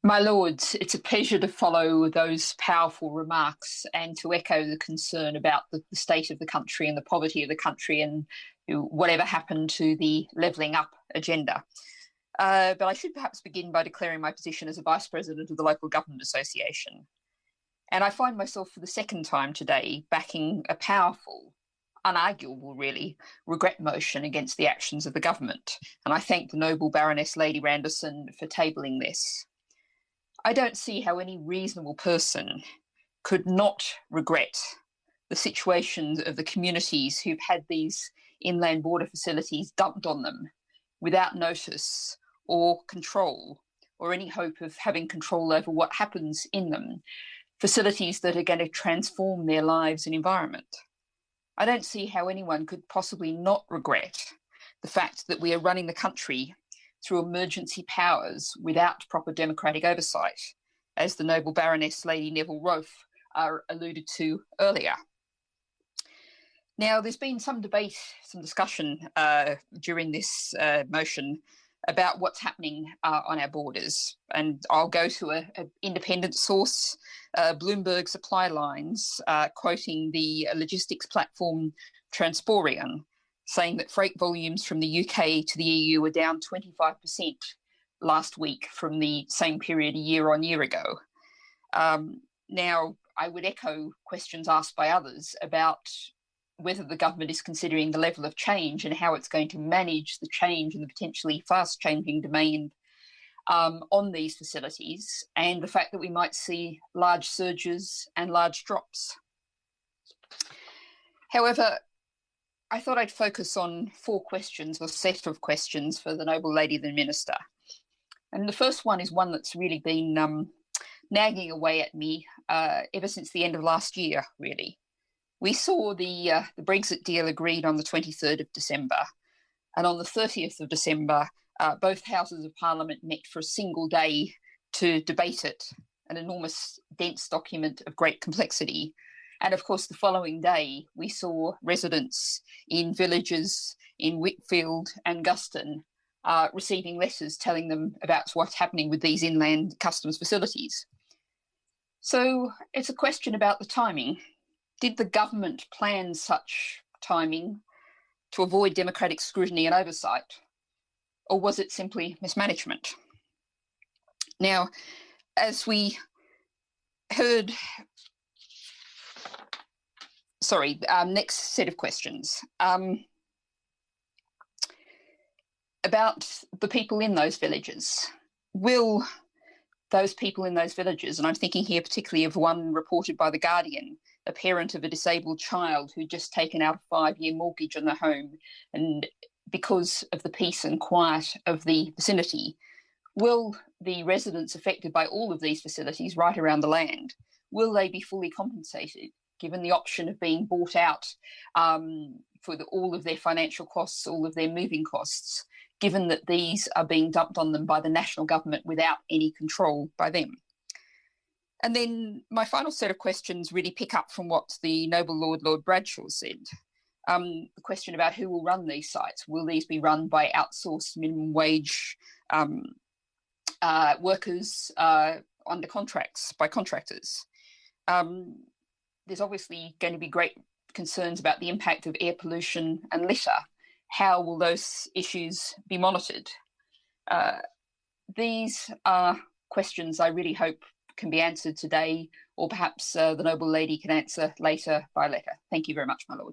My lords, it's a pleasure to follow those powerful remarks and to echo the concern about the state of the country and the poverty of the country and whatever happened to the levelling up agenda. But I should perhaps begin by declaring my position as a Vice President of the Local Government Association. And I find myself for the second time today backing a powerful, unarguable really, regret motion against the actions of the government. And I thank the noble Baroness Lady Randerson for tabling this. I don't see how any reasonable person could not regret the situations of the communities who've had these inland border facilities dumped on them without notice or control or any hope of having control over what happens in them, facilities that are going to transform their lives and environment. I don't see how anyone could possibly not regret the fact that we are running the country through emergency powers without proper democratic oversight, as the noble Baroness Lady Neville Rofe alluded to earlier. Now, there's been some debate, some discussion during this motion about what's happening on our borders. And I'll go to an independent source, Bloomberg Supply Lines, quoting the logistics platform Transporion, saying that freight volumes from the UK to the EU were down 25% last week from the same period a year on year ago. Now, I would echo questions asked by others about whether the government is considering the level of change and how it's going to manage the change and the potentially fast-changing demand on these facilities, and the fact that we might see large surges and large drops. However, I thought I'd focus on four questions, or set of questions, for the noble lady, the Minister. And the first one is one that's really been nagging away at me ever since the end of last year, really. We saw the Brexit deal agreed on the 23rd of December. And on the 30th of December, both houses of Parliament met for a single day to debate it, an enormous, dense document of great complexity. And of course, the following day, we saw residents in villages in Whitfield and Guston receiving letters telling them about what's happening with these inland customs facilities. So it's a question about the timing. Did the government plan such timing to avoid democratic scrutiny and oversight, or was it simply mismanagement? Now, as we heard, next set of questions. About the people in those villages. Will those people in those villages, and I'm thinking here particularly of one reported by The Guardian, a parent of a disabled child who'd just taken out a 5-year mortgage on the home, and because of the peace and quiet of the vicinity, will the residents affected by all of these facilities right around the land, will they be fully compensated, given the option of being bought out for all of their financial costs, all of their moving costs, given that these are being dumped on them by the national government without any control by them? And then my final set of questions really pick up from what the noble Lord Bradshaw said. The question about who will run these sites. Will these be run by outsourced minimum wage workers under contracts, by contractors? There's obviously going to be great concerns about the impact of air pollution and litter. How will those issues be monitored? These are questions I really hope can be answered today, or perhaps the noble lady can answer later by letter. Thank you very much, my lord.